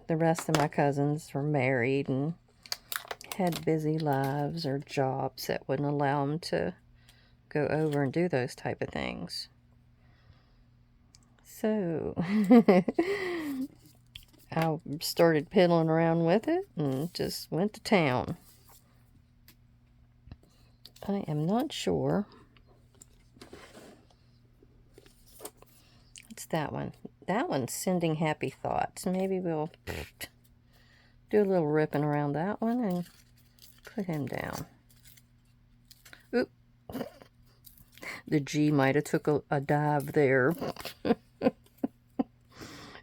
the rest of my cousins were married and had busy lives or jobs that wouldn't allow them to go over and do those type of things. So I started piddling around with it and just went to town. I am not sure. It's that one. That one's Sending Happy Thoughts. Maybe we'll do a little ripping around that one and put him down. Oop. The G might have took a dive there.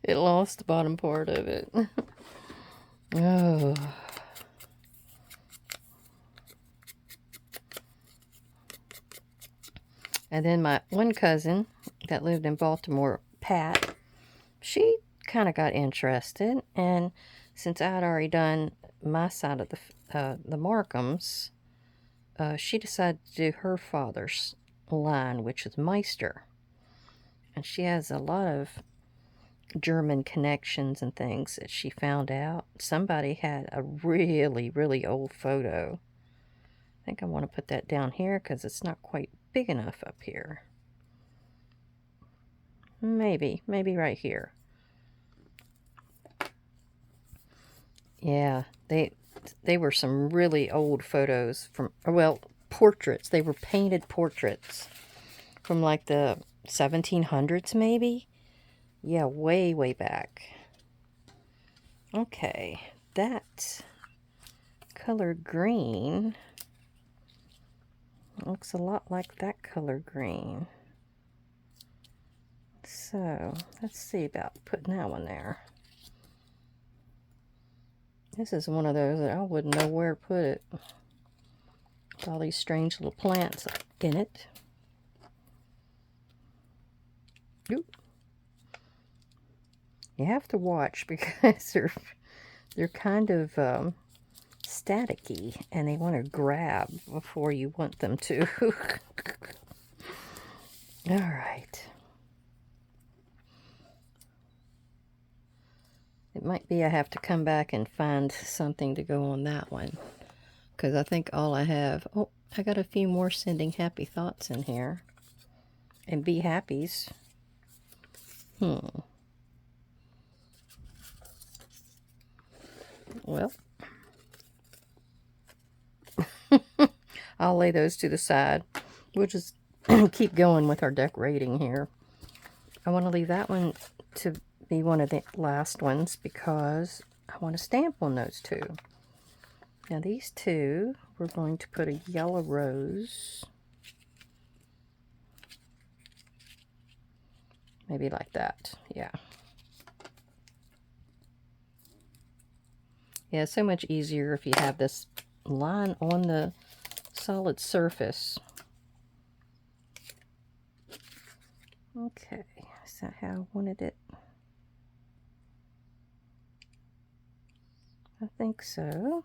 It lost the bottom part of it. Oh. And then my one cousin that lived in Baltimore, Pat, she kind of got interested. And since I had already done my side of the Markhams, she decided to do her father's line, which is Meister. And she has a lot of German connections and things that she found out. Somebody had a really, really old photo. I think I want to put that down here because it's not quite big enough up here. Maybe right here. Yeah, they were some really old photos from, well, portraits. They were painted portraits from like the 1700s maybe. Yeah, way, way back. Okay, that color green looks a lot like that color green. So, let's see about putting that one there. This is one of those that I wouldn't know where to put it. With all these strange little plants in it. Oop. You have to watch because they're kind of staticky and they want to grab before you want them to. All right. It might be I have to come back and find something to go on that one. Because I think all I have... Oh, I got a few more Sending Happy Thoughts in here. And Be Happies. Well. I'll lay those to the side. We'll just keep going with our decorating here. I want to leave that one to be one of the last ones because I want to stamp on those two. Now these two, we're going to put a yellow rose. Maybe like that, yeah. Yeah, it's so much easier if you have this line on the solid surface. Okay, is that how I wanted it? I think so.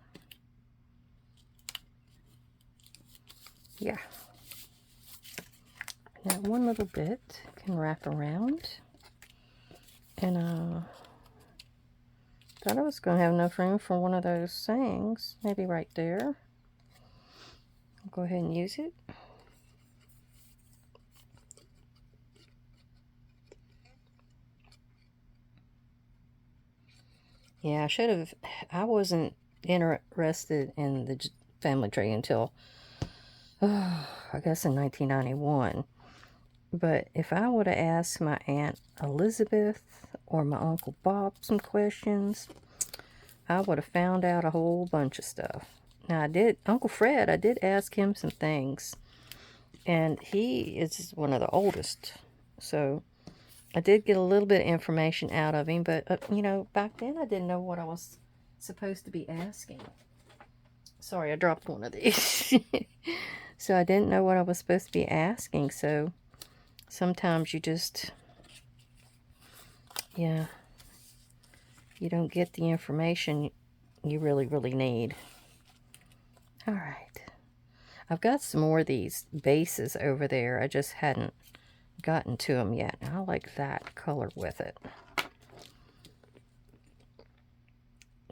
Yeah. Now one little bit can wrap around. And thought I was going to have enough room for one of those things. Maybe right there. I'll go ahead and use it. Yeah, I wasn't interested in the family tree until, I guess in 1991. But if I would have asked my Aunt Elizabeth or my Uncle Bob some questions, I would have found out a whole bunch of stuff. Now Uncle Fred, I did ask him some things. And he is one of the oldest. So I did get a little bit of information out of him, but, back then I didn't know what I was supposed to be asking. Sorry, I dropped one of these. So I didn't know what I was supposed to be asking, so sometimes you just, you don't get the information you really, really need. All right. I've got some more of these bases over there. I just hadn't gotten to them yet. I like that color with it.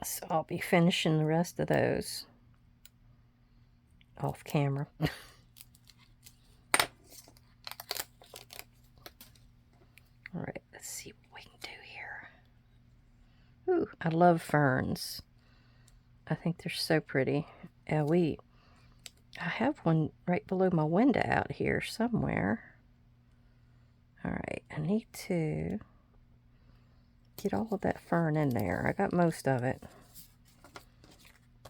So I'll be finishing the rest of those off camera. All right, let's see what we can do here. Ooh, I love ferns. I think they're so pretty. I have one right below my window out here somewhere. All right, I need to get all of that fern in there. I got most of it.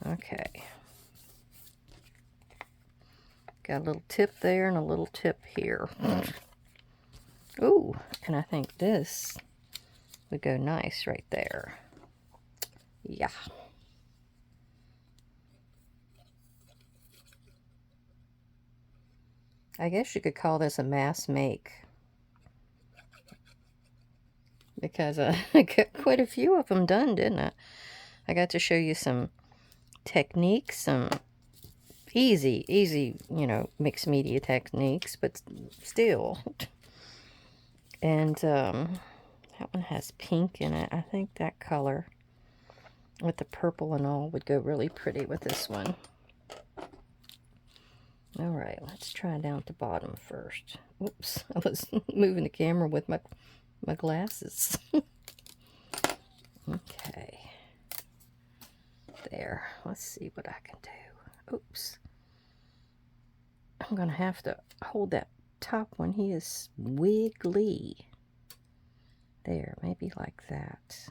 Okay. Got a little tip there and a little tip here. Ooh, and I think this would go nice right there. Yeah. I guess you could call this a mass make, because I got quite a few of them done, didn't I? I got to show you some techniques, some easy, you know, mixed media techniques, but still. And that one has pink in it. I think that color with the purple and all would go really pretty with this one. All right, let's try down at the bottom first. Oops, I was moving the camera with my glasses. Okay. There. Let's see what I can do. Oops. I'm going to have to hold that top one. He is wiggly. There, maybe like that.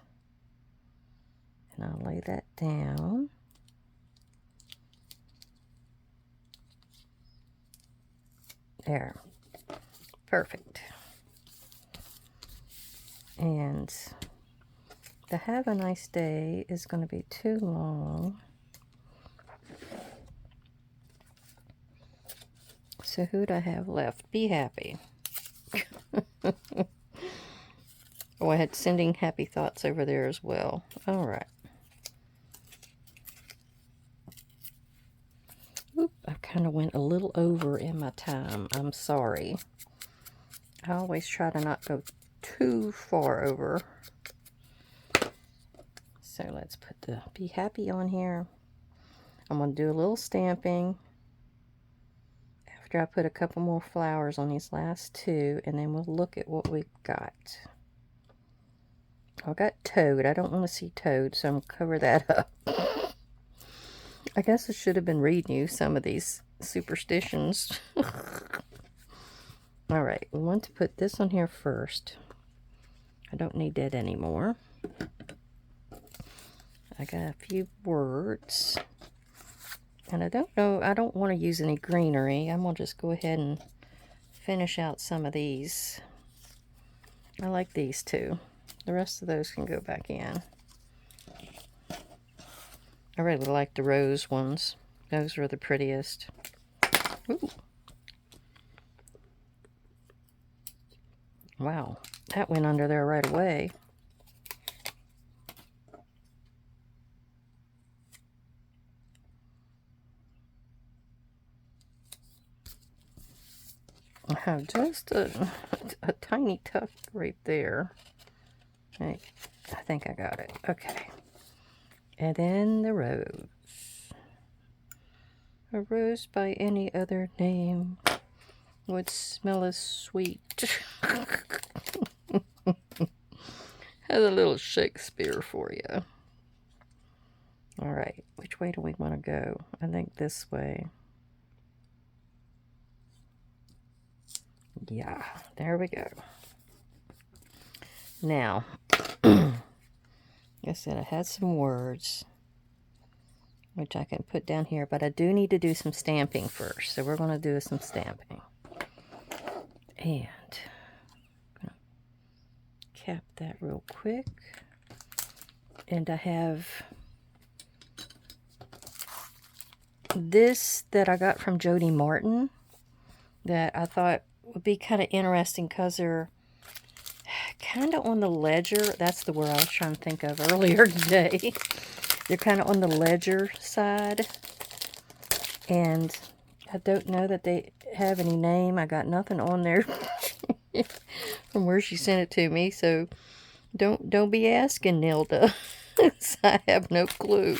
And I'll lay that down. There. Perfect. And the have a nice day is going to be too long. So who'd I have left? Be happy. Oh, I had sending happy thoughts over there as well. All right. Oop, I kind of went a little over in my time. I'm sorry. I always try to not go too far over. So let's put the be happy on here. I'm going to do a little stamping after I put a couple more flowers on these last two, and then we'll look at what we've got. I got toad. I don't want to see toad, so I'm going to cover that up. I guess I should have been reading you some of these superstitions. All right, we want to put this on here first. I don't need that anymore. I got a few words. And I don't know, I don't want to use any greenery. I'm going to just go ahead and finish out some of these. I like these two. The rest of those can go back in. I really like the rose ones. Those are the prettiest. Ooh. Wow, that went under there right away. I have just a tiny tuck right there. I think I got it. Okay. And then the rose. A rose by any other name would smell as sweet. Has a little Shakespeare for you. All right, which way do we want to go? I think this way. Yeah, there we go. Now, like I said, I had some words, which I can put down here, but I do need to do some stamping first. So we're going to do some stamping. And cap that real quick. And I have this that I got from Jody Martin that I thought would be kind of interesting because kind of on the ledger. That's the word I was trying to think of earlier today. They're kind of on the ledger side. And I don't know that they have any name. I got nothing on there from where she sent it to me. So don't be asking, Nilda. I have no clue.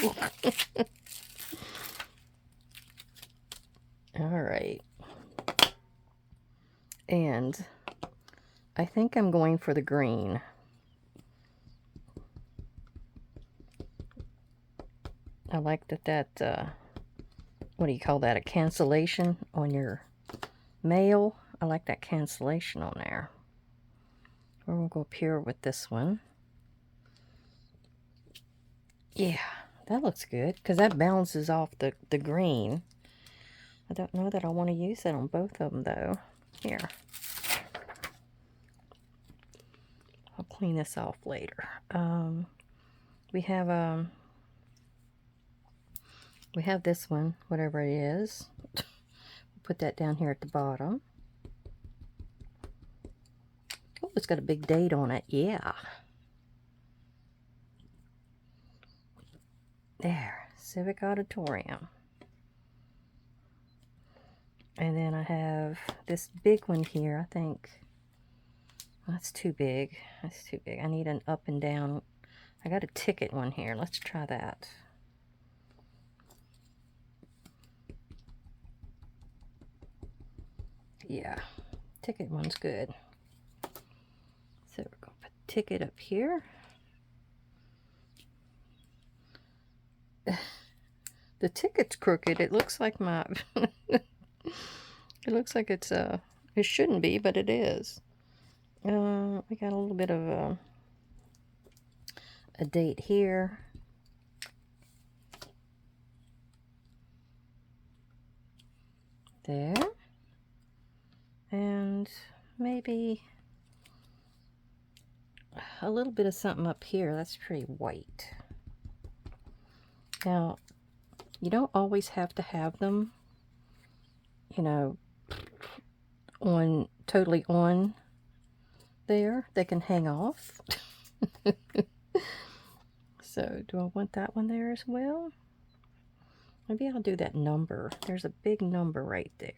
All right. And I think I'm going for the green. I like that, what do you call that, a cancellation on your mail. I like that cancellation on there. We're going to go up here with this one. Yeah, that looks good because that balances off the green. I don't know that I want to use that on both of them, though. Here. I'll clean this off later. We have this one, whatever it is. Put that down here at the bottom. Oh, it's got a big date on it. Yeah. There. Civic Auditorium. And then I have this big one here, I think. That's too big. That's too big. I need an up and down. I got a ticket one here. Let's try that. Yeah, ticket one's good. So we're going to put ticket up here. The ticket's crooked. It looks like my... it looks like it's, it shouldn't be, but it is. We got a little bit of a date here. There. And maybe a little bit of something up here. That's pretty white. Now, you don't always have to have them, you know, totally on there. They can hang off. So, do I want that one there as well? Maybe I'll do that number. There's a big number right there.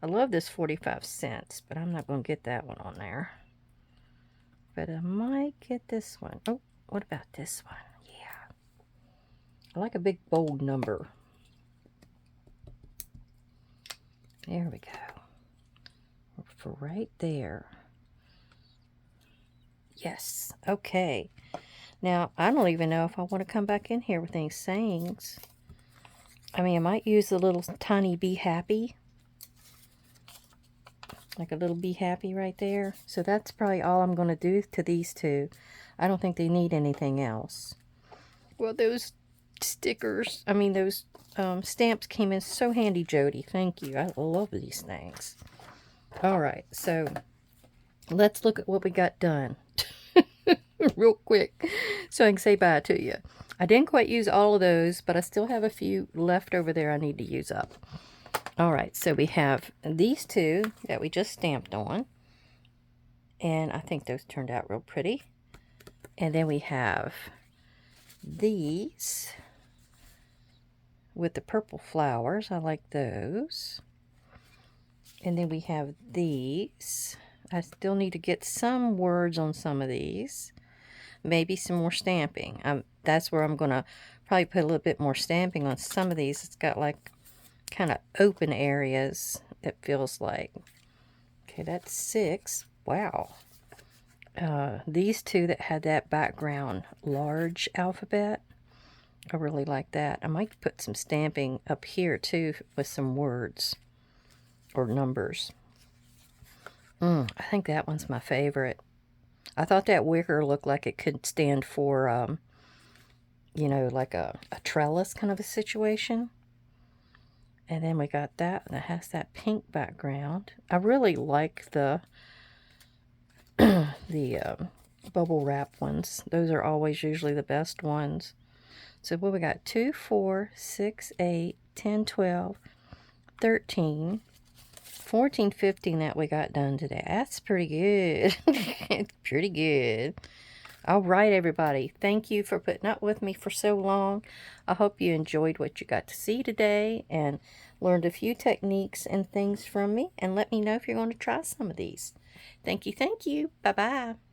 I love this 45 cents, but I'm not going to get that one on there. But I might get this one. Oh, what about this one? Yeah. I like a big bold number. There we go. For right there. Yes. Okay. Now, I don't even know if I want to come back in here with any sayings. I mean, I might use the little tiny Be Happy. Like a little Be Happy right there. So that's probably all I'm going to do to these two. I don't think they need anything else. Well, those stickers, I mean, those stamps came in so handy, Jody. Thank you. I love these things. All right, so let's look at what we got done real quick so I can say bye to you. I didn't quite use all of those, but I still have a few left over there I need to use up. All right, so we have these two that we just stamped on. And I think those turned out real pretty. And then we have these with the purple flowers. I like those. And then we have these. I still need to get some words on some of these. Maybe some more stamping. That's where I'm going to probably put a little bit more stamping on some of these. It's got like kind of open areas, it feels like. Okay, that's 6. Wow. These two that had that background large alphabet, I really like that. I might put some stamping up here too with some words or numbers. I think that one's my favorite. I thought that wicker looked like it could stand for, you know, like a trellis kind of a situation. And then we got that has that pink background. I really like the bubble wrap ones. Those are always usually the best ones. So what we got? 2, 4, 6, 8, 10, 12, 13, 1415 that we got done today. That's pretty good. It's pretty good. All right, everybody. Thank you for putting up with me for so long. I hope you enjoyed what you got to see today and learned a few techniques and things from me. And let me know if you're going to try some of these. Thank you. Thank you. Bye-bye.